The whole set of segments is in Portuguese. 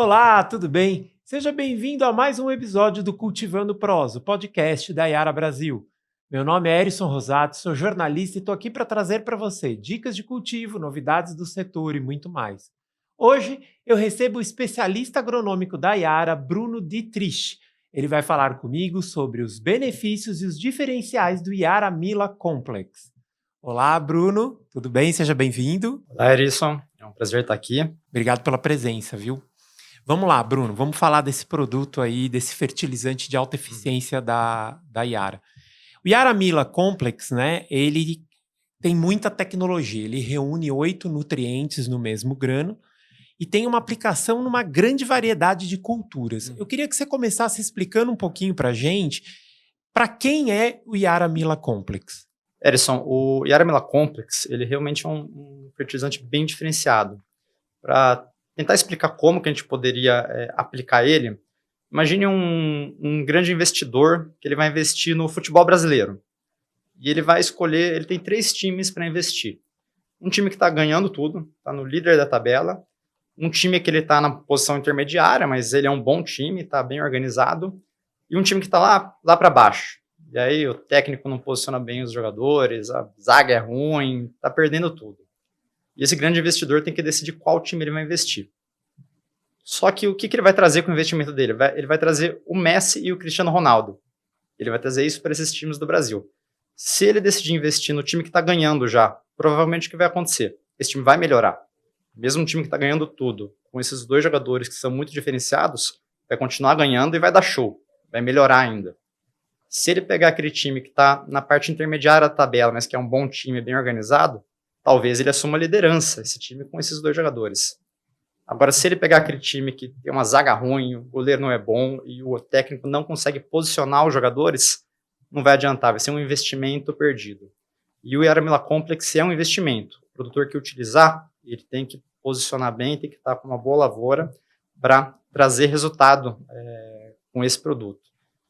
Olá, tudo bem? Seja bem-vindo a mais um episódio do Cultivando Prós, o podcast da Yara Brasil. Meu nome é Erison Rosato, sou jornalista e estou aqui para trazer para você dicas de cultivo, novidades do setor e muito mais. Hoje eu recebo o especialista agronômico da Yara, Bruno Dietrich. Ele vai falar comigo sobre os benefícios e os diferenciais do Yara Mila Complex. Olá, Bruno, tudo bem? Seja bem-vindo. Olá, Erison. É um prazer estar aqui. Obrigado pela presença, viu? Vamos lá, Bruno, vamos falar desse produto aí, desse fertilizante de alta eficiência da Yara. O Yara Mila Complex, né, ele tem muita tecnologia, ele reúne 8 nutrientes no mesmo grano e tem uma aplicação numa grande variedade de culturas. Eu queria que você começasse explicando um pouquinho para a gente para quem é o Yara Mila Complex. Erison, o Yara Mila Complex, ele realmente é um fertilizante bem diferenciado. Para tentar explicar como que a gente poderia aplicar ele, imagine um grande investidor que ele vai investir no futebol brasileiro. E ele vai escolher, ele tem 3 times para investir. Um time que está ganhando tudo, está no líder da tabela. Um time que ele está na posição intermediária, mas ele é um bom time, está bem organizado. E um time que está lá para baixo. E aí o técnico não posiciona bem os jogadores, a zaga é ruim, está perdendo tudo. E esse grande investidor tem que decidir qual time ele vai investir. Só que o que ele vai trazer com o investimento dele? Ele vai trazer o Messi e o Cristiano Ronaldo. Ele vai trazer isso para esses times do Brasil. Se ele decidir investir no time que está ganhando já, provavelmente o que vai acontecer? Esse time vai melhorar. Mesmo um time que está ganhando tudo, com esses 2 jogadores que são muito diferenciados, vai continuar ganhando e vai dar show. Vai melhorar ainda. Se ele pegar aquele time que está na parte intermediária da tabela, mas que é um bom time, bem organizado, talvez ele assuma a liderança, esse time com esses 2 jogadores. Agora, se ele pegar aquele time que tem uma zaga ruim, o goleiro não é bom e o técnico não consegue posicionar os jogadores, não vai adiantar, vai ser um investimento perdido. E o Yara Mila Complex é um investimento. O produtor que utilizar, ele tem que posicionar bem, tem que estar com uma boa lavoura para trazer resultado com esse produto.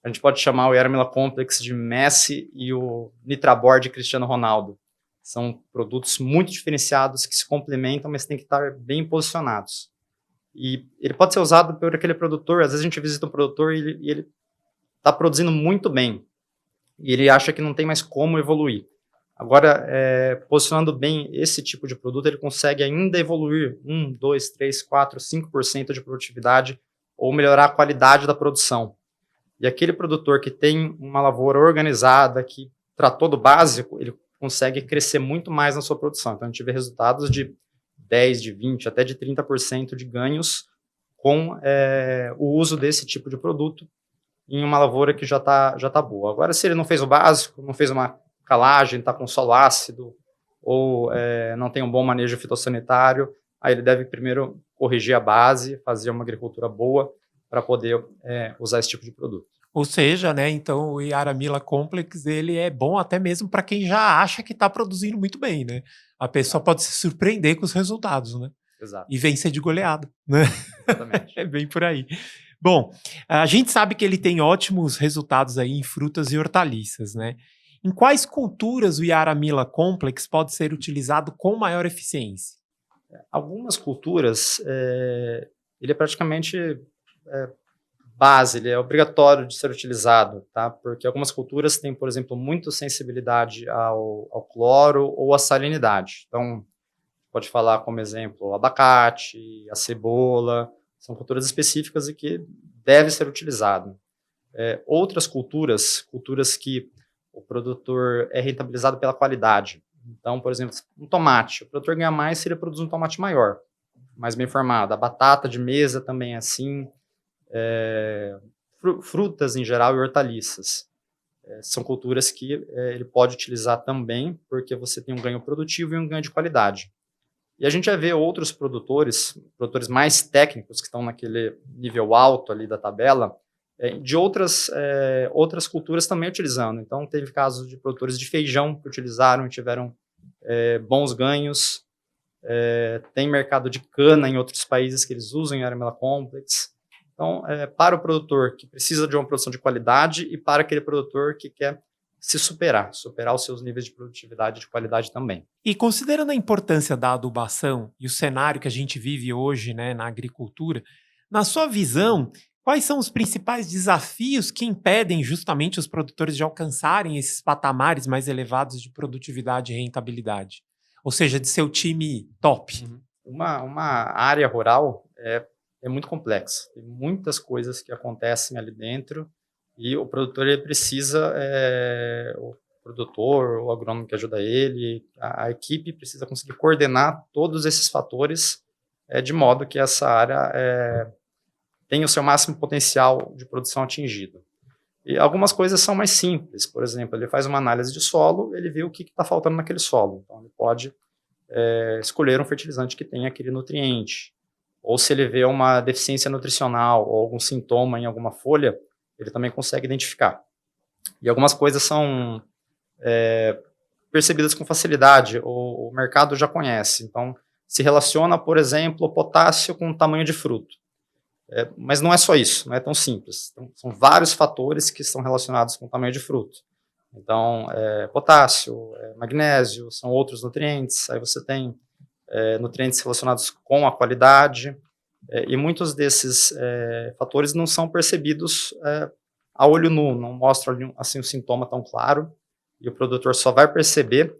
A gente pode chamar o Yara Mila Complex de Messi e o Nitrabor de Cristiano Ronaldo. São produtos muito diferenciados que se complementam, mas tem que estar bem posicionados. E ele pode ser usado por aquele produtor, às vezes a gente visita um produtor e ele está produzindo muito bem. E ele acha que não tem mais como evoluir. Agora, posicionando bem esse tipo de produto, ele consegue ainda evoluir 1, 2, 3, 4, 5% de produtividade ou melhorar a qualidade da produção. E aquele produtor que tem uma lavoura organizada, que tratou do básico, ele consegue crescer muito mais na sua produção. Então, a gente vê resultados de 10, de 20, até de 30% de ganhos com o uso desse tipo de produto em uma lavoura que já tá boa. Agora, se ele não fez o básico, não fez uma calagem, está com solo ácido, ou não tem um bom manejo fitossanitário, aí ele deve primeiro corrigir a base, fazer uma agricultura boa, para poder usar esse tipo de produto. Ou seja, né, então o Yara Mila Complex ele é bom até mesmo para quem já acha que está produzindo muito bem, né? A pessoa pode se surpreender com os resultados, né? Exato. E vencer de goleada, né? Exatamente. É bem por aí. Bom, a gente sabe que ele tem ótimos resultados aí em frutas e hortaliças, né? Em quais culturas o Yara Mila Complex pode ser utilizado com maior eficiência? Algumas culturas, ele é praticamente base, ele é obrigatório de ser utilizado, tá? Porque algumas culturas têm, por exemplo, muita sensibilidade ao cloro ou à salinidade. Então, pode falar como exemplo o abacate, a cebola, são culturas específicas e que deve ser utilizado. Outras culturas que o produtor é rentabilizado pela qualidade. Então, por exemplo, um tomate, o produtor ganha mais se ele produz um tomate maior, mais bem formado. A batata de mesa também é assim. Frutas em geral e hortaliças. São culturas que ele pode utilizar também, porque você tem um ganho produtivo e um ganho de qualidade. E a gente já vê outros produtores mais técnicos, que estão naquele nível alto ali da tabela, de outras culturas também utilizando. Então, teve casos de produtores de feijão que utilizaram e tiveram bons ganhos. Tem mercado de cana em outros países que eles usam em Yara Mila Complex. Então, para o produtor que precisa de uma produção de qualidade e para aquele produtor que quer se superar os seus níveis de produtividade e de qualidade também. E considerando a importância da adubação e o cenário que a gente vive hoje, né, na agricultura, Na sua visão, quais são os principais desafios que impedem justamente os produtores de alcançarem esses patamares mais elevados de produtividade e rentabilidade? Ou seja, de seu time top? Uma área rural é muito complexa. Tem muitas coisas que acontecem ali dentro e o produtor ele precisa, o produtor, o agrônomo que ajuda ele, a equipe precisa conseguir coordenar todos esses fatores de modo que essa área tenha o seu máximo potencial de produção atingido. E algumas coisas são mais simples. Por exemplo, ele faz uma análise de solo, ele vê o que está faltando naquele solo. Então, ele pode escolher um fertilizante que tenha aquele nutriente. Ou se ele vê uma deficiência nutricional ou algum sintoma em alguma folha, ele também consegue identificar. E algumas coisas são percebidas com facilidade, o mercado já conhece. Então, se relaciona, por exemplo, o potássio com o tamanho de fruto. Mas não é só isso, não é tão simples. Então, são vários fatores que estão relacionados com o tamanho de fruto. Então, potássio, magnésio, são outros nutrientes. Aí você tem nutrientes relacionados com a qualidade. E muitos desses fatores não são percebidos a olho nu, não mostram assim, um sintoma tão claro. E o produtor só vai perceber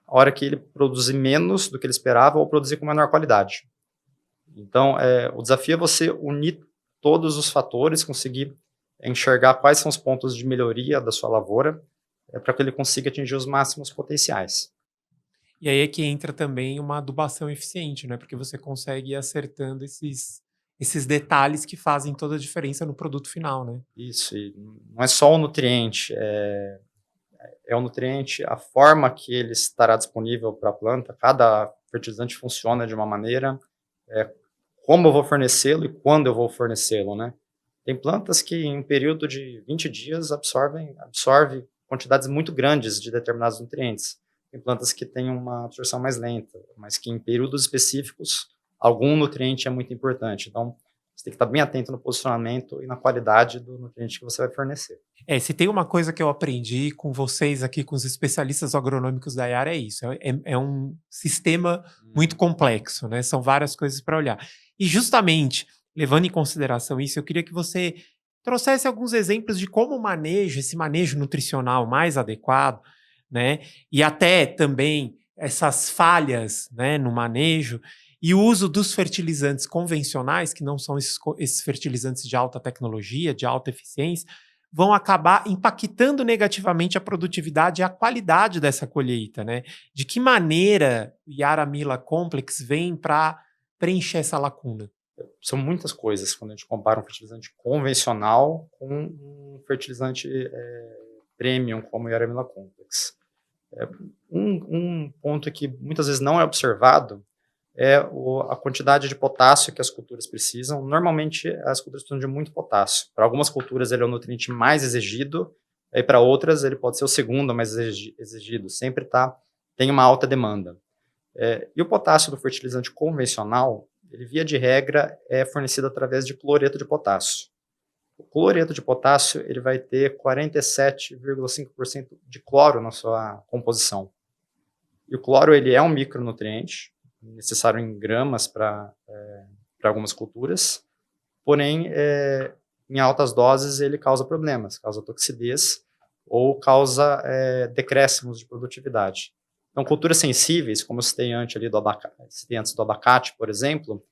a hora que ele produzir menos do que ele esperava ou produzir com menor qualidade. Então, o desafio é você unir todos os fatores, conseguir enxergar quais são os pontos de melhoria da sua lavoura, para que ele consiga atingir os máximos potenciais. E aí é que entra também uma adubação eficiente, né? Porque você consegue ir acertando esses detalhes que fazem toda a diferença no produto final, né? Isso, e não é só o nutriente, é o nutriente, a forma que ele estará disponível para a planta, cada fertilizante funciona de uma maneira, como eu vou fornecê-lo e quando eu vou fornecê-lo, né? Tem plantas que em um período de 20 dias absorve quantidades muito grandes de determinados nutrientes. Tem plantas que têm uma absorção mais lenta, mas que em períodos específicos algum nutriente é muito importante. Então, você tem que estar bem atento no posicionamento e na qualidade do nutriente que você vai fornecer. Se tem uma coisa que eu aprendi com vocês aqui, com os especialistas agronômicos da Yara, é isso. É um sistema muito complexo, né? São várias coisas para olhar. E justamente, levando em consideração isso, eu queria que você trouxesse alguns exemplos de como esse manejo nutricional mais adequado, né? E até também essas falhas, né, no manejo e o uso dos fertilizantes convencionais, que não são esses fertilizantes de alta tecnologia, de alta eficiência, vão acabar impactando negativamente a produtividade e a qualidade dessa colheita, né? De que maneira o Yara Mila Complex vem para preencher essa lacuna? São muitas coisas quando a gente compara um fertilizante convencional com um fertilizante premium como o Yara Mila Complex. Um ponto que muitas vezes não é observado é a quantidade de potássio que as culturas precisam. Normalmente, as culturas precisam de muito potássio. Para algumas culturas, ele é o nutriente mais exigido, e para outras, ele pode ser o segundo mais exigido. Sempre tem uma alta demanda. E o potássio do fertilizante convencional, ele, via de regra, é fornecido através de cloreto de potássio. O cloreto de potássio ele vai ter 47,5% de cloro na sua composição. E o cloro ele é um micronutriente, necessário em gramas para algumas culturas, porém, em altas doses ele causa problemas, causa toxidez ou causa decréscimos de produtividade. Então, culturas sensíveis, como eu citei antes do abacate, por exemplo,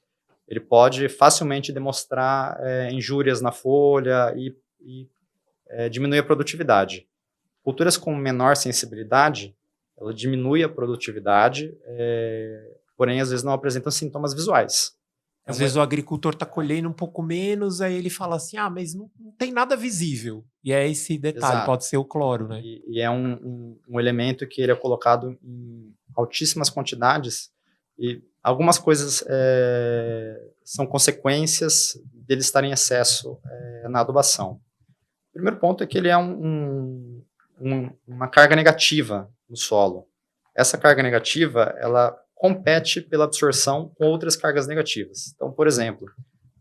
ele pode facilmente demonstrar injúrias na folha e diminuir a produtividade. Culturas com menor sensibilidade, ela diminui a produtividade, porém, às vezes não apresentam sintomas visuais. Às vezes o agricultor está colhendo um pouco menos, aí ele fala assim, mas não tem nada visível. E é esse detalhe, Exato. pode ser o cloro, né? E é um elemento que ele é colocado em altíssimas quantidades e algumas coisas são consequências dele estar em excesso na adubação. O primeiro ponto é que ele é uma carga negativa no solo. Essa carga negativa, ela compete pela absorção com outras cargas negativas. Então, por exemplo,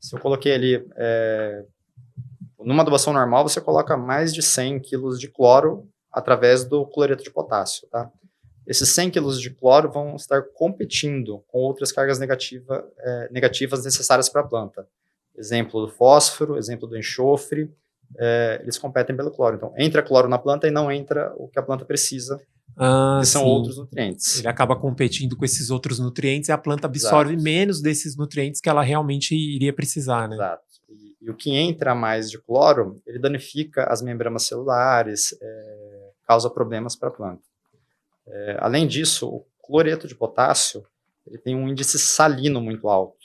se eu coloquei ali, numa adubação normal, você coloca mais de 100 kg de cloro através do cloreto de potássio, tá? Esses 100 kg de cloro vão estar competindo com outras cargas negativas necessárias para a planta. exemplo do fósforo, exemplo do enxofre, eles competem pelo cloro. Então, entra cloro na planta e não entra o que a planta precisa, que são sim. outros nutrientes. Ele acaba competindo com esses outros nutrientes e a planta absorve Exato. menos desses nutrientes que ela realmente iria precisar, né? Exato. E o que entra mais de cloro, ele danifica as membranas celulares, causa problemas para a planta. Além disso, o cloreto de potássio ele tem um índice salino muito alto.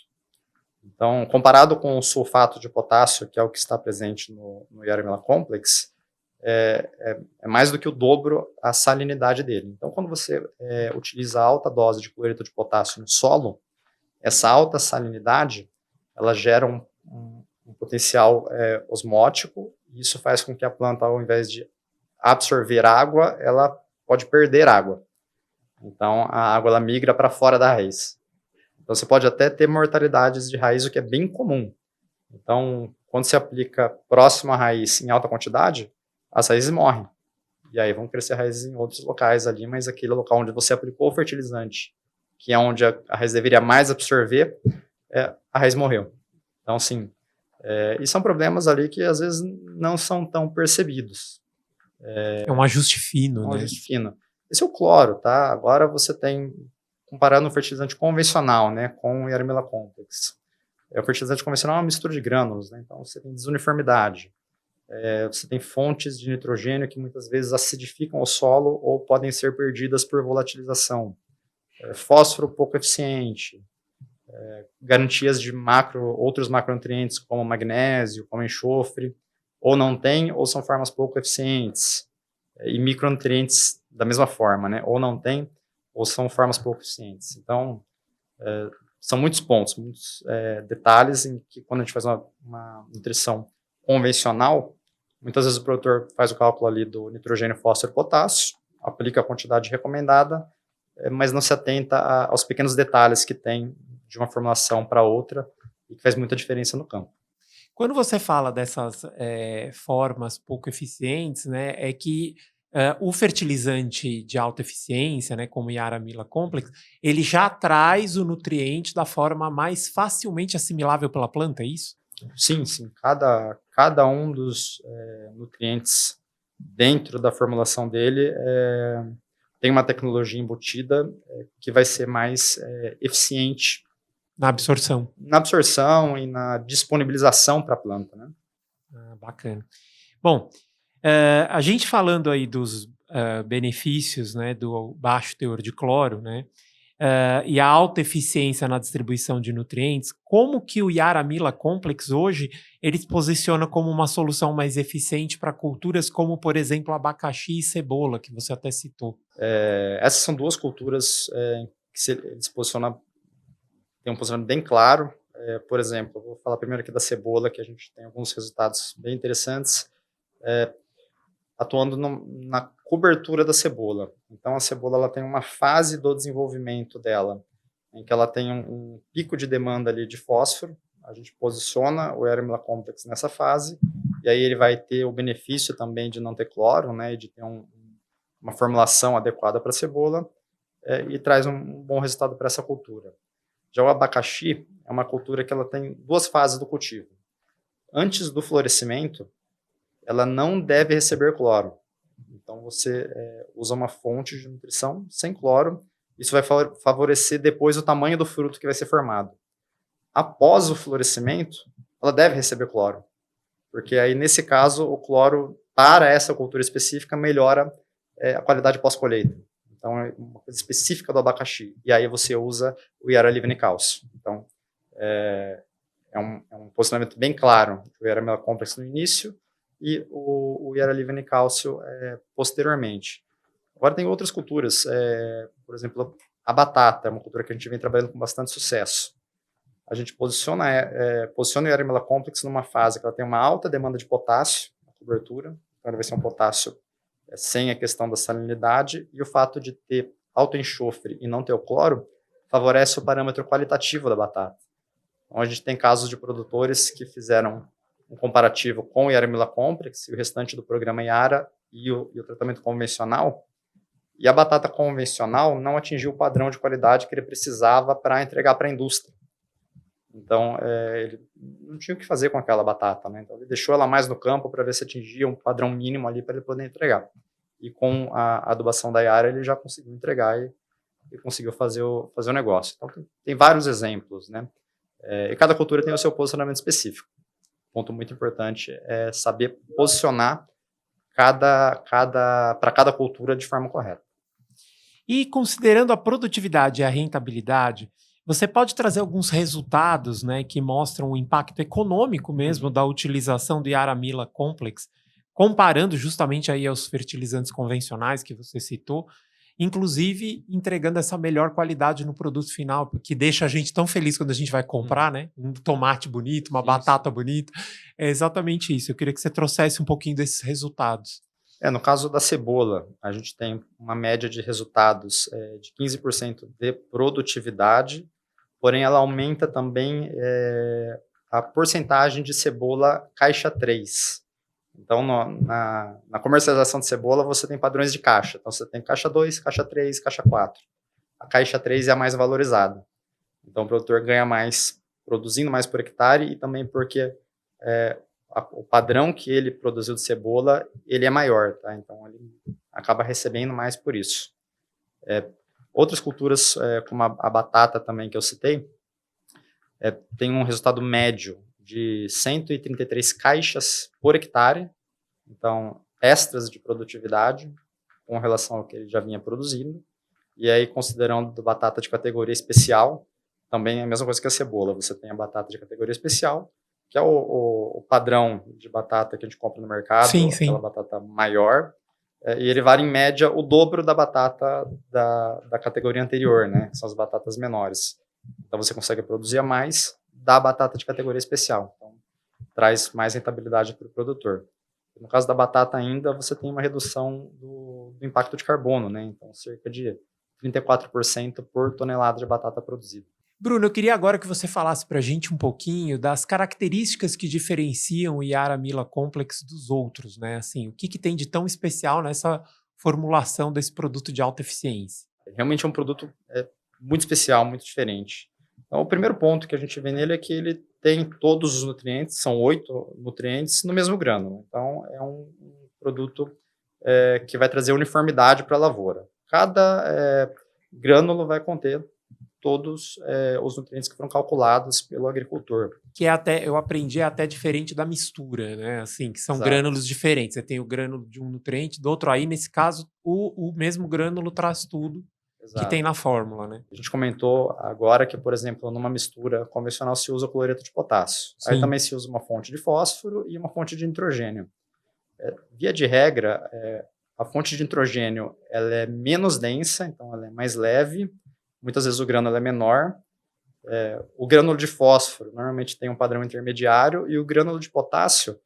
Então, comparado com o sulfato de potássio, que é o que está presente no Yaramila Complex, é mais do que o dobro a salinidade dele. Então, quando você utiliza alta dose de cloreto de potássio no solo, essa alta salinidade, ela gera um potencial osmótico, e isso faz com que a planta, ao invés de absorver água, ela pode perder água. Então, a água ela migra para fora da raiz. Então, você pode até ter mortalidades de raiz, o que é bem comum. Então, quando se aplica próximo à raiz em alta quantidade, as raízes morrem. E aí vão crescer raízes em outros locais ali, mas aquele local onde você aplicou o fertilizante, que é onde a raiz deveria mais absorver, a raiz morreu. Então, assim, e são problemas ali que às vezes não são tão percebidos. É um ajuste fino, né? Um ajuste fino. Esse é o cloro, tá? Agora você tem, comparando o fertilizante convencional, né, com o Yaramila Complex. O fertilizante convencional é uma mistura de grânulos, né? Então você tem desuniformidade. Você tem fontes de nitrogênio que muitas vezes acidificam o solo ou podem ser perdidas por volatilização. Fósforo pouco eficiente. Garantias de outros macronutrientes como magnésio, como enxofre, ou não tem, ou são formas pouco eficientes. E micronutrientes da mesma forma, né? Ou não tem, ou são formas pouco eficientes. Então, são muitos pontos, muitos detalhes em que quando a gente faz uma nutrição convencional, muitas vezes o produtor faz o cálculo ali do nitrogênio, fósforo e potássio, aplica a quantidade recomendada, mas não se atenta aos pequenos detalhes que tem de uma formulação para outra e que faz muita diferença no campo. Quando você fala dessas formas pouco eficientes, né, é que o fertilizante de alta eficiência, né, como o Yaramila Complex, ele já traz o nutriente da forma mais facilmente assimilável pela planta, é isso? Sim. Cada um dos nutrientes dentro da formulação dele tem uma tecnologia embutida que vai ser mais eficiente Na absorção. na absorção e na disponibilização para a planta, né? Bacana. Bom, a gente falando aí dos benefícios, né, do baixo teor de cloro, né, e a alta eficiência na distribuição de nutrientes, como que o Yaramila Complex hoje ele se posiciona como uma solução mais eficiente para culturas como, por exemplo, abacaxi e cebola, que você até citou? Essas são duas culturas que ele se posiciona, tem um posicionamento bem claro. Por exemplo, eu vou falar primeiro aqui da cebola, que a gente tem alguns resultados bem interessantes, atuando na cobertura da cebola. Então, a cebola ela tem uma fase do desenvolvimento dela, em que ela tem um pico de demanda ali de fósforo. A gente posiciona o Yaramila Complex nessa fase, e aí ele vai ter o benefício também de não ter cloro, né, e de ter uma formulação adequada para a cebola, e traz um bom resultado para essa cultura. Já o abacaxi é uma cultura que ela tem duas fases do cultivo. Antes do florescimento, ela não deve receber cloro. Então, você usa uma fonte de nutrição sem cloro. Isso vai favorecer depois o tamanho do fruto que vai ser formado. Após o florescimento, ela deve receber cloro. Porque aí, nesse caso, o cloro, para essa cultura específica, melhora a qualidade pós-colheita. Então, é uma coisa específica do abacaxi. E aí você usa o Yara Cálcio. Então, é um posicionamento bem claro. O Yaramila Complex no início e o Yara Cálcio posteriormente. Agora tem outras culturas. Por exemplo, a batata é uma cultura que a gente vem trabalhando com bastante sucesso. A gente posiciona o Yaramila Complex numa fase que ela tem uma alta demanda de potássio na cobertura. Então, ela vai ser um potássio sem a questão da salinidade, e o fato de ter alto enxofre e não ter o cloro favorece o parâmetro qualitativo da batata. Então, a gente tem casos de produtores que fizeram um comparativo com o Yaramila Complex e o restante do programa Yara e o tratamento convencional, e a batata convencional não atingiu o padrão de qualidade que ele precisava para entregar para a indústria. Então, ele não tinha o que fazer com aquela batata, né? Então, ele deixou ela mais no campo para ver se atingia um padrão mínimo ali para ele poder entregar. E com a adubação da Yara, ele já conseguiu entregar e conseguiu fazer o negócio. Então, tem vários exemplos, né? E cada cultura tem o seu posicionamento específico. Ponto muito importante é saber posicionar para cada cultura de forma correta. E considerando a produtividade e a rentabilidade, você pode trazer alguns resultados, né, que mostram o impacto econômico mesmo da utilização do Yaramila Complex, comparando justamente aí aos fertilizantes convencionais que você citou, inclusive entregando essa melhor qualidade no produto final, que deixa a gente tão feliz quando a gente vai comprar, né? Um tomate bonito, uma batata bonita. É exatamente isso. Eu queria que você trouxesse um pouquinho desses resultados. No caso da cebola, a gente tem uma média de resultados de 15% de produtividade, porém ela aumenta também a porcentagem de cebola caixa 3. Então, na comercialização de cebola, você tem padrões de caixa. Então, você tem caixa 2, caixa 3, caixa 4. A caixa 3 é a mais valorizada. Então, o produtor ganha mais produzindo mais por hectare e também porque o padrão que ele produziu de cebola, ele é maior, tá? Então, ele acaba recebendo mais por isso. Outras culturas, como a batata também que eu citei, tem um resultado médio de 133 caixas por hectare, então, extras de produtividade com relação ao que ele já vinha produzindo. E aí, considerando batata de categoria especial, também é a mesma coisa que a cebola. Você tem a batata de categoria especial, que é o padrão de batata que a gente compra no mercado, Sim. aquela batata maior, e ele vale em média o dobro da batata da categoria anterior, né? Que são as batatas menores. Então você consegue produzir a mais da batata de categoria especial. Então, traz mais rentabilidade para o produtor. No caso da batata ainda, você tem uma redução do impacto de carbono, né? Então, cerca de 34% por tonelada de batata produzida. Bruno, eu queria agora que você falasse para a gente um pouquinho das características que diferenciam o Yaramila Complex dos outros, né? Assim, o que tem de tão especial nessa formulação desse produto de alta eficiência? Realmente é um produto muito especial, muito diferente. Então, o primeiro ponto que a gente vê nele é que ele tem todos os nutrientes, são 8 nutrientes no mesmo grânulo. Então, é um produto que vai trazer uniformidade para a lavoura. Cada grânulo vai conter todos os nutrientes que foram calculados pelo agricultor. Que eu aprendi até diferente da mistura, né? Assim, que são Exato. grânulos diferentes. Você tem o grânulo de um nutriente, do outro aí, nesse caso, o mesmo grânulo traz tudo. Exato. Que tem na fórmula, né? A gente comentou agora que, por exemplo, numa mistura convencional se usa o cloreto de potássio. Sim. Aí também se usa uma fonte de fósforo e uma fonte de nitrogênio. Via de regra, a fonte de nitrogênio ela é menos densa, então ela é mais leve. Muitas vezes o grânulo é menor. O grânulo de fósforo normalmente tem um padrão intermediário e o grânulo de potássio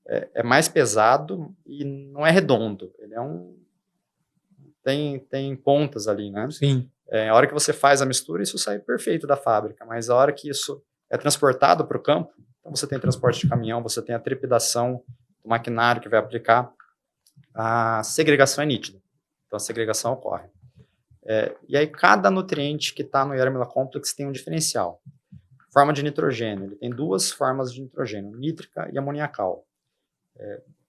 é mais pesado e não é redondo. Ele tem pontas ali, né? Sim. A hora que você faz a mistura, isso sai perfeito da fábrica, mas a hora que isso é transportado para o campo, então você tem transporte de caminhão, você tem a trepidação do maquinário que vai aplicar, a segregação é nítida. Então a segregação ocorre. E aí cada nutriente que está no Yaramila Complex tem um diferencial. Forma de nitrogênio, ele tem 2 formas de nitrogênio, nítrica e amoniacal.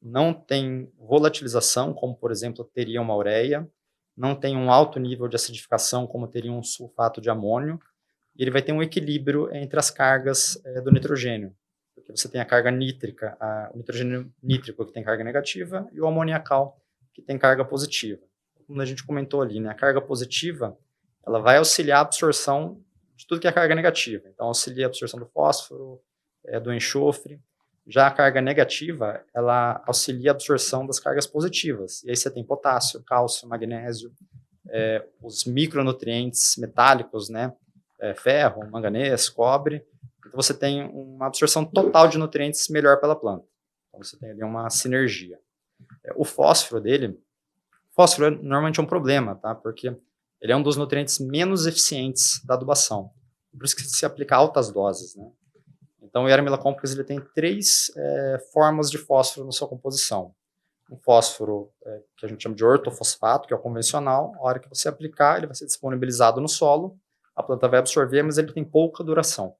Não tem volatilização, como por exemplo teria uma ureia, não tem um alto nível de acidificação, como teria um sulfato de amônio, e ele vai ter um equilíbrio entre as cargas do nitrogênio, porque você tem a carga nítrica, o nitrogênio nítrico, que tem carga negativa, e o amoniacal, que tem carga positiva. Como a gente comentou ali, né, a carga positiva ela vai auxiliar a absorção de tudo que é carga negativa. Então, auxilia a absorção do fósforo, do enxofre. Já a carga negativa, ela auxilia a absorção das cargas positivas. E aí você tem potássio, cálcio, magnésio, os micronutrientes metálicos, né? Ferro, manganês, cobre. Então você tem uma absorção total de nutrientes melhor pela planta. Então você tem ali uma sinergia. O fósforo dele, normalmente é um problema, tá? Porque ele é um dos nutrientes menos eficientes da adubação. Por isso que se aplica altas doses, né? Então, o Yaramila Complex ele tem 3 formas de fósforo na sua composição. Um fósforo que a gente chama de ortofosfato, que é o convencional. A hora que você aplicar, ele vai ser disponibilizado no solo, a planta vai absorver, mas ele tem pouca duração.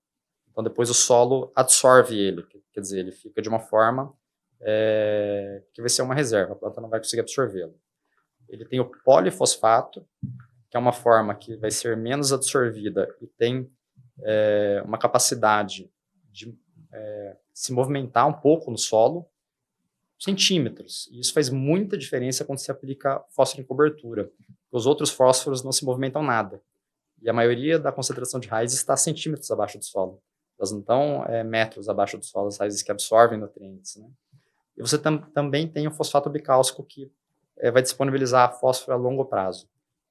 Então, depois o solo absorve ele, quer dizer, ele fica de uma forma que vai ser uma reserva, a planta não vai conseguir absorvê-lo. Ele tem o polifosfato, que é uma forma que vai ser menos absorvida e tem uma capacidade de se movimentar um pouco no solo, centímetros. E isso faz muita diferença quando se aplica fósforo em cobertura. Os outros fósforos não se movimentam nada. E a maioria da concentração de raízes está a centímetros abaixo do solo. Elas não estão metros abaixo do solo, as raízes que absorvem nutrientes. Né? E você também tem o fosfato bicálcico, que vai disponibilizar fósforo a longo prazo.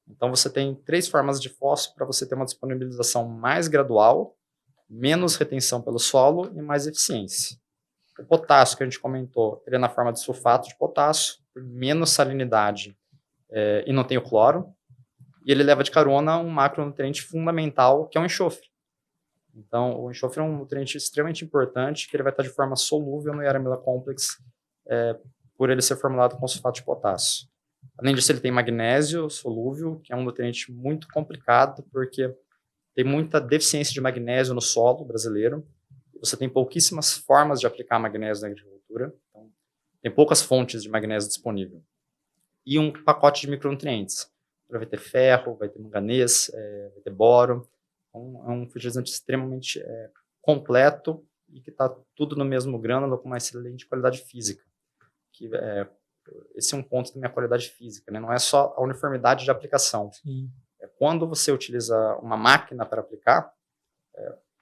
Então, você tem 3 formas de fósforo para você ter uma disponibilização mais gradual, menos retenção pelo solo e mais eficiência. O potássio, que a gente comentou, ele é na forma de sulfato de potássio, menos salinidade e não tem o cloro. E ele leva de carona um macronutriente fundamental, que é o enxofre. Então, o enxofre é um nutriente extremamente importante, que ele vai estar de forma solúvel no Yaramila Complex, por ele ser formulado com sulfato de potássio. Além disso, ele tem magnésio solúvel, que é um nutriente muito complicado, porque tem muita deficiência de magnésio no solo brasileiro. Você tem pouquíssimas formas de aplicar magnésio na agricultura. Então, tem poucas fontes de magnésio disponível. E um pacote de micronutrientes. Vai ter ferro, vai ter manganês, vai ter boro. Então, é um fertilizante extremamente completo e que está tudo no mesmo grânulo com uma excelente qualidade física. Esse é um ponto da minha qualidade física, né? Não é só a uniformidade de aplicação. Sim. Quando você utiliza uma máquina para aplicar,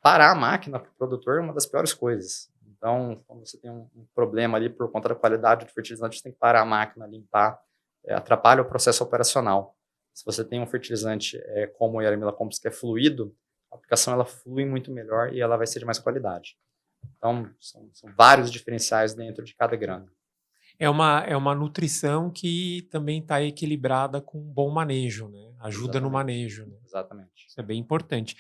parar a máquina para o produtor é uma das piores coisas. Então, quando você tem um problema ali por conta da qualidade do fertilizante, você tem que parar a máquina, limpar, atrapalha o processo operacional. Se você tem um fertilizante como o Yaramila Complex, que é fluido, a aplicação ela flui muito melhor e ela vai ser de mais qualidade. Então, são vários diferenciais dentro de cada grano. É uma nutrição que também está equilibrada com um bom manejo, né? Ajuda no manejo. Né? Exatamente. Isso é bem importante.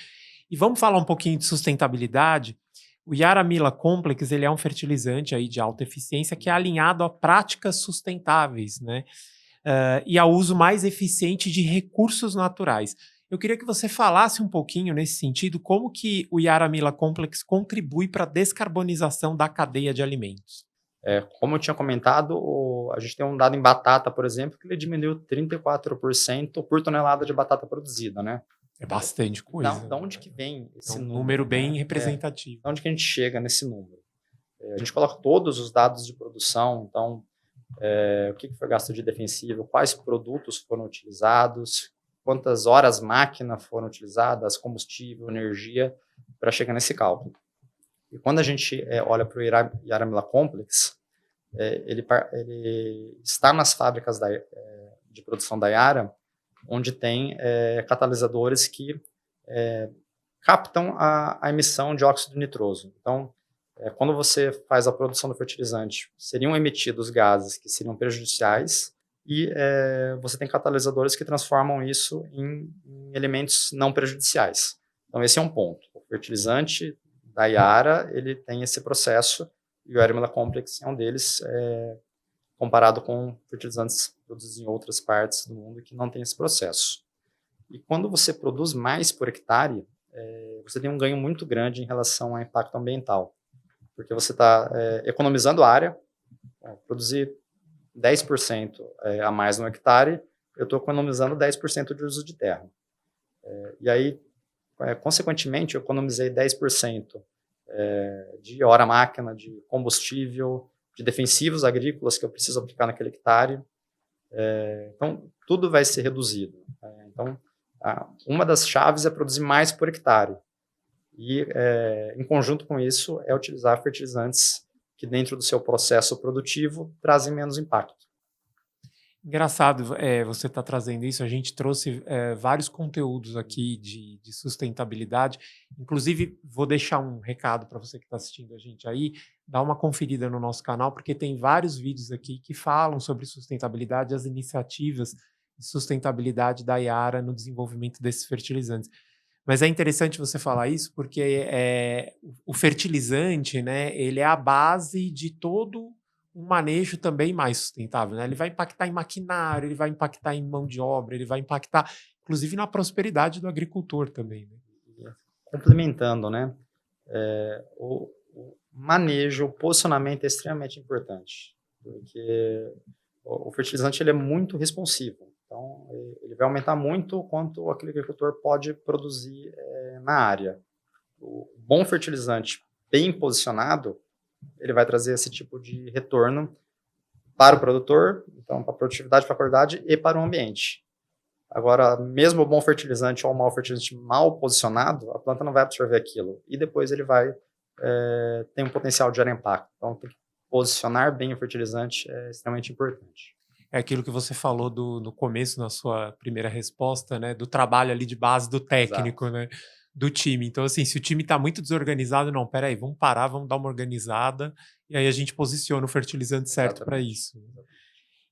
E vamos falar um pouquinho de sustentabilidade. O Yaramila Complex ele é um fertilizante aí de alta eficiência que é alinhado a práticas sustentáveis, né? E ao uso mais eficiente de recursos naturais. Eu queria que você falasse um pouquinho nesse sentido, como que o Yaramila Complex contribui para a descarbonização da cadeia de alimentos. Como eu tinha comentado, a gente tem um dado em batata, por exemplo, que ele diminuiu 34% por tonelada de batata produzida, né? É bastante coisa. Da onde que vem esse número bem representativo. Da onde que a gente chega nesse número? A gente coloca todos os dados de produção, então, o que foi gasto de defensivo, quais produtos foram utilizados, quantas horas máquina foram utilizadas, combustível, energia, para chegar nesse cálculo. E quando a gente olha para o Yaramila Complex, ele está nas fábricas de produção da Yara, onde tem catalisadores que captam a emissão de óxido nitroso. Então, quando você faz a produção do fertilizante, seriam emitidos gases que seriam prejudiciais e você tem catalisadores que transformam isso em elementos não prejudiciais. Então, esse é um ponto. O fertilizante da Yara, ele tem esse processo, e o Yaramila Complex é um deles, comparado com fertilizantes produzidos em outras partes do mundo que não tem esse processo. E quando você produz mais por hectare, você tem um ganho muito grande em relação ao impacto ambiental, porque você está economizando área, produzir 10% a mais no hectare, eu estou economizando 10% de uso de terra. E aí, consequentemente, eu economizei 10% de hora-máquina, de combustível, de defensivos agrícolas que eu preciso aplicar naquele hectare. Então, tudo vai ser reduzido. Então, uma das chaves é produzir mais por hectare. E, em conjunto com isso, é utilizar fertilizantes que, dentro do seu processo produtivo, trazem menos impacto. Engraçado você estar trazendo isso. A gente trouxe vários conteúdos aqui de sustentabilidade. Inclusive, vou deixar um recado para você que está assistindo a gente aí. Dá uma conferida no nosso canal, porque tem vários vídeos aqui que falam sobre sustentabilidade, as iniciativas de sustentabilidade da Yara no desenvolvimento desses fertilizantes. Mas é interessante você falar isso, porque o fertilizante, né, ele é a base de todo um manejo também mais sustentável, né? Ele vai impactar em maquinário, ele vai impactar em mão de obra, ele vai impactar, inclusive, na prosperidade do agricultor também. Né? Complementando, né? o manejo, o posicionamento é extremamente importante, porque o fertilizante ele é muito responsivo, então ele vai aumentar muito o quanto aquele agricultor pode produzir na área. O bom fertilizante bem posicionado, ele vai trazer esse tipo de retorno para o produtor, então para a produtividade, para a qualidade e para o ambiente. Agora, mesmo o bom fertilizante ou o mau fertilizante mal posicionado, a planta não vai absorver aquilo. E depois ele vai ter um potencial de gerar impacto. Então, tem que posicionar bem o fertilizante é extremamente importante. É aquilo que você falou no começo, na sua primeira resposta, né? Do trabalho ali de base do técnico, Exato. né? Do time. Então, assim, se o time está muito desorganizado, não, peraí, vamos parar, vamos dar uma organizada, e aí a gente posiciona o fertilizante certo para isso.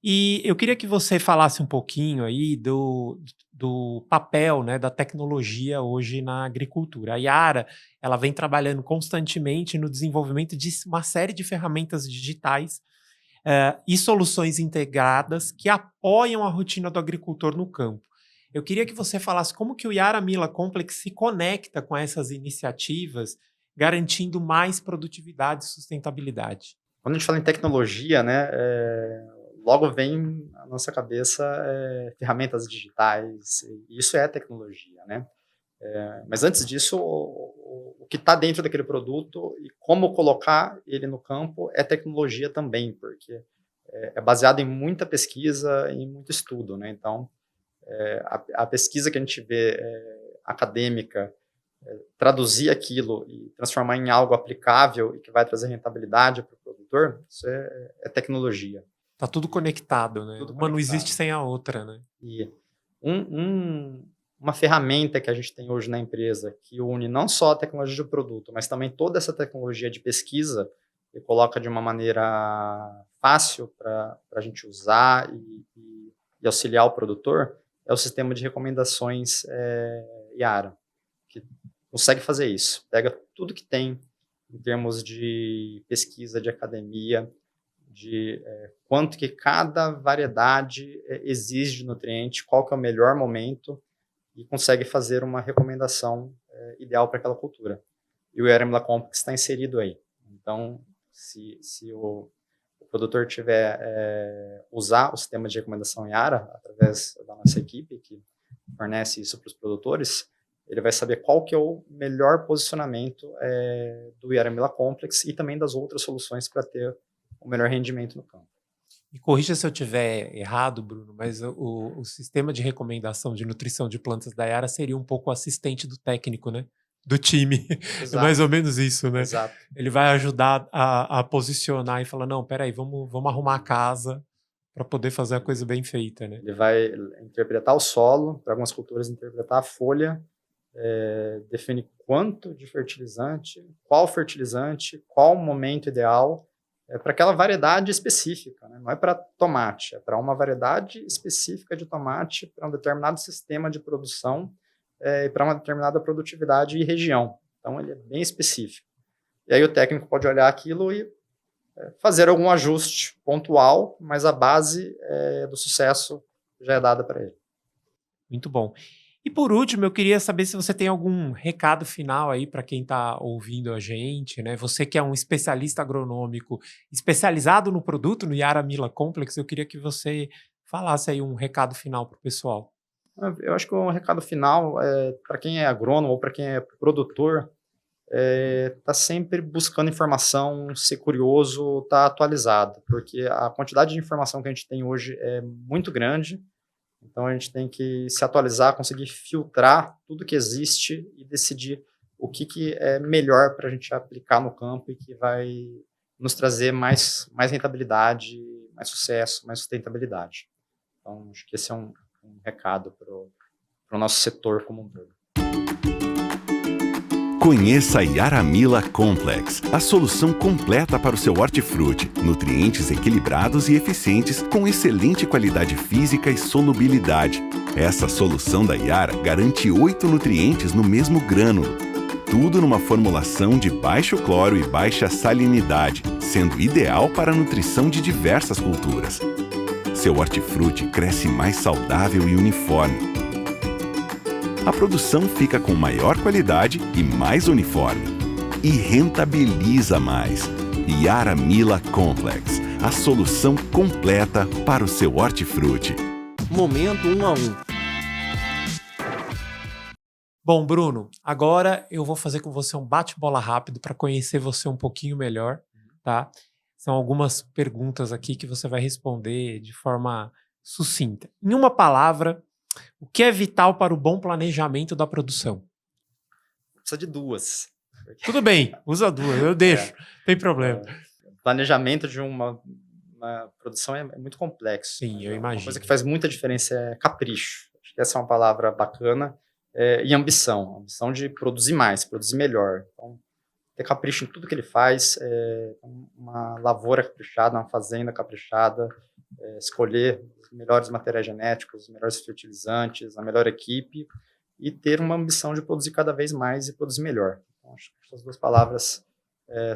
E eu queria que você falasse um pouquinho aí do papel, né, da tecnologia hoje na agricultura. A Yara, ela vem trabalhando constantemente no desenvolvimento de uma série de ferramentas digitais e soluções integradas que apoiam a rotina do agricultor no campo. Eu queria que você falasse como que o Yara Mila Complex se conecta com essas iniciativas, garantindo mais produtividade e sustentabilidade. Quando a gente fala em tecnologia, né, logo vem à nossa cabeça ferramentas digitais, isso é tecnologia, né? Mas antes disso, o que está dentro daquele produto e como colocar ele no campo é tecnologia também, porque é baseado em muita pesquisa e muito estudo, né? Então, a pesquisa que a gente vê acadêmica, traduzir aquilo e transformar em algo aplicável e que vai trazer rentabilidade para o produtor, isso é tecnologia. Tá tudo conectado, né? Tudo Uma conectado. não existe sem a outra, né? E uma ferramenta que a gente tem hoje na empresa que une não só a tecnologia do produto, mas também toda essa tecnologia de pesquisa e coloca de uma maneira fácil para a gente usar e auxiliar o produtor, é o sistema de recomendações Yara, que consegue fazer isso. Pega tudo que tem em termos de pesquisa, de academia, de quanto que cada variedade exige de nutriente, qual que é o melhor momento, e consegue fazer uma recomendação ideal para aquela cultura. E o Yara Mila Complex está inserido aí. Então, se o produtor tiver usar o sistema de recomendação Yara, através da nossa equipe, que fornece isso para os produtores, ele vai saber qual que é o melhor posicionamento do Yara Mila Complex e também das outras soluções para ter o melhor rendimento no campo. E corrija se eu estiver errado, Bruno, mas o sistema de recomendação de nutrição de plantas da Yara seria um pouco assistente do técnico, né? Do time. Exato. É mais ou menos isso, né? Exato. Ele vai ajudar a posicionar e falar, não, peraí, vamos arrumar a casa para poder fazer a coisa bem feita, né? Ele vai interpretar o solo, para algumas culturas interpretar a folha, definir quanto de fertilizante, qual o momento ideal, para aquela variedade específica, né? Não é para tomate, é para uma variedade específica de tomate, para um determinado sistema de produção e para uma determinada produtividade e região. Então, ele é bem específico. E aí o técnico pode olhar aquilo e fazer algum ajuste pontual, mas a base do sucesso já é dada para ele. Muito bom. E por último, eu queria saber se você tem algum recado final aí para quem está ouvindo a gente, né? Você que é um especialista agronômico especializado no produto, no Yara Mila Complex, eu queria que você falasse aí um recado final para o pessoal. Eu acho que um recado final, para quem é agrônomo ou para quem é produtor, tá sempre buscando informação, ser curioso, tá atualizado, porque a quantidade de informação que a gente tem hoje é muito grande. Então, a gente tem que se atualizar, conseguir filtrar tudo que existe e decidir o que é melhor para a gente aplicar no campo e que vai nos trazer mais rentabilidade, mais sucesso, mais sustentabilidade. Então, acho que esse é um recado para o nosso setor como um todo. Conheça a Yara Mila Complex, a solução completa para o seu hortifruti. Nutrientes equilibrados e eficientes com excelente qualidade física e solubilidade. Essa solução da Yara garante 8 nutrientes no mesmo grânulo. Tudo numa formulação de baixo cloro e baixa salinidade, sendo ideal para a nutrição de diversas culturas. Seu hortifruti cresce mais saudável e uniforme. A produção fica com maior qualidade e mais uniforme. e rentabiliza mais. Yara Mila Complex, a solução completa para o seu hortifruti. Momento 1 a 1. Bom, Bruno, agora eu vou fazer com você um bate-bola rápido para conhecer você um pouquinho melhor, tá? São algumas perguntas aqui que você vai responder de forma sucinta. Em uma palavra, o que é vital para o bom planejamento da produção? Precisa de duas. Tudo bem, usa duas, eu deixo, não tem problema. Planejamento de uma produção é muito complexo. Sim, eu Uma imagino. coisa que faz muita diferença é capricho. Acho que essa é uma palavra bacana. E ambição. Ambição de produzir mais, produzir melhor. Então, ter capricho em tudo que ele faz, uma lavoura caprichada, uma fazenda caprichada, escolher os melhores materiais genéticos, os melhores fertilizantes, a melhor equipe e ter uma ambição de produzir cada vez mais e produzir melhor. Então, acho que essas duas palavras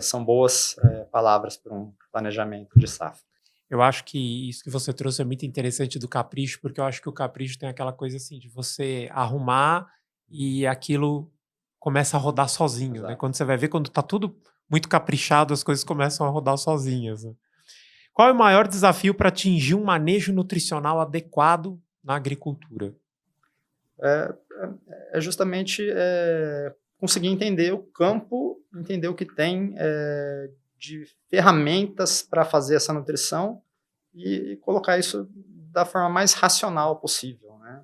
são boas palavras para um planejamento de safra. Eu acho que isso que você trouxe é muito interessante do capricho, porque eu acho que o capricho tem aquela coisa assim de você arrumar e aquilo começa a rodar sozinho, né? Exato. Quando você vai ver, quando tá tudo muito caprichado, as coisas começam a rodar sozinhas, né? Qual é o maior desafio para atingir um manejo nutricional adequado na agricultura? É justamente conseguir entender o campo, entender o que tem de ferramentas para fazer essa nutrição e colocar isso da forma mais racional possível, né?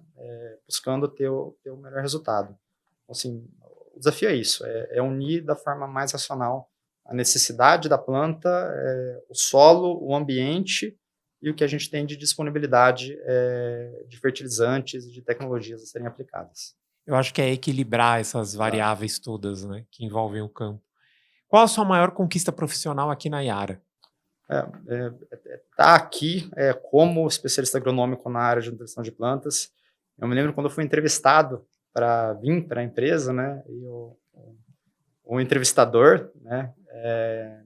Buscando ter o melhor resultado. Então, assim, o desafio é isso, é unir da forma mais racional a necessidade da planta, o solo, o ambiente e o que a gente tem de disponibilidade de fertilizantes e de tecnologias a serem aplicadas. Eu acho que é equilibrar essas variáveis todas, né, que envolvem o campo. Qual a sua maior conquista profissional aqui na Yara? Tá aqui como especialista agronômico na área de nutrição de plantas. Eu me lembro quando eu fui entrevistado para vir para a empresa, né, e o entrevistador, né,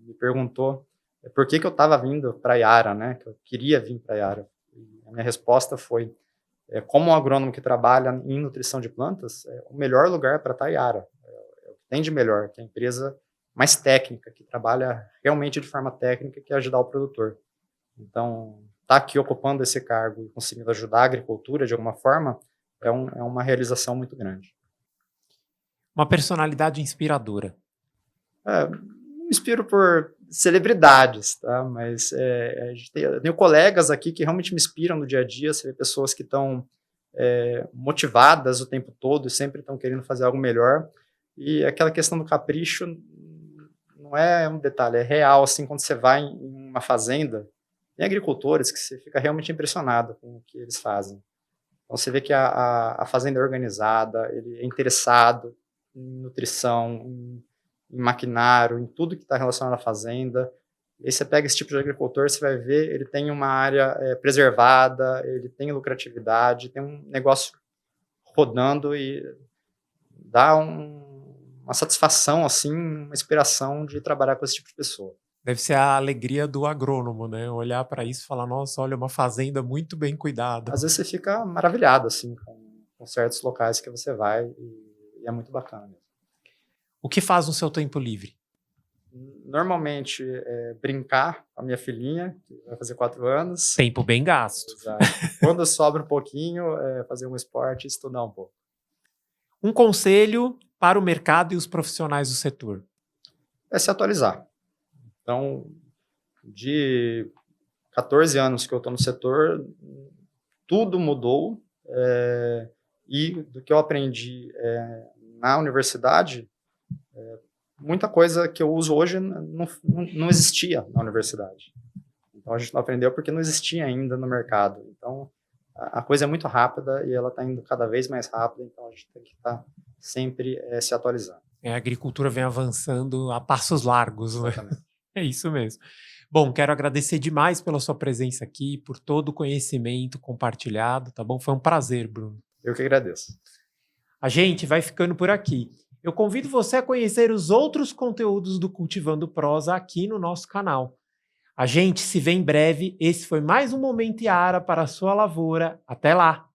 me perguntou por que eu estava vindo para a Yara, né, que eu queria vir para a Yara. E a minha resposta foi, como um agrônomo que trabalha em nutrição de plantas, o melhor lugar para estar é a Yara. É o que tem de melhor, que é a empresa mais técnica, que trabalha realmente de forma técnica, que é ajudar o produtor. Então, estar aqui ocupando esse cargo e conseguindo ajudar a agricultura de alguma forma é uma realização muito grande. Uma personalidade inspiradora. Me inspiro por celebridades, tá? Mas eu tenho colegas aqui que realmente me inspiram no dia a dia. Você vê pessoas que estão motivadas o tempo todo e sempre estão querendo fazer algo melhor. E aquela questão do capricho não é um detalhe, é real. Assim, quando você vai em uma fazenda, tem agricultores que você fica realmente impressionado com o que eles fazem. Então você vê que a fazenda é organizada, ele é interessado em nutrição, em maquinário, em tudo que está relacionado à fazenda. E aí você pega esse tipo de agricultor, você vai ver, ele tem uma área preservada, ele tem lucratividade, tem um negócio rodando e dá uma satisfação, assim, uma inspiração de trabalhar com esse tipo de pessoa. Deve ser a alegria do agrônomo, né? Olhar para isso e falar, nossa, olha, uma fazenda muito bem cuidada. Às vezes você fica maravilhado, assim, com certos locais que você vai e é muito bacana mesmo. O que faz no seu tempo livre? Normalmente brincar com a minha filhinha, que vai fazer 4 anos. Tempo bem gasto. Exato. Quando sobra um pouquinho, fazer um esporte e estudar um pouco. Um conselho para o mercado e os profissionais do setor? É se atualizar. Então, de 14 anos que eu estou no setor, tudo mudou. E do que eu aprendi na universidade, muita coisa que eu uso hoje não existia na universidade. Então, a gente não aprendeu porque não existia ainda no mercado. Então, a coisa é muito rápida e ela está indo cada vez mais rápida, então a gente tem que estar sempre se atualizando. A agricultura vem avançando a passos largos, né? Exatamente. É isso mesmo. Bom, quero agradecer demais pela sua presença aqui, por todo o conhecimento compartilhado, tá bom? Foi um prazer, Bruno. Eu que agradeço. A gente vai ficando por aqui. Eu convido você a conhecer os outros conteúdos do Cultivando Prosa aqui no nosso canal. A gente se vê em breve. Esse foi mais um Momento Yara para a sua lavoura. Até lá!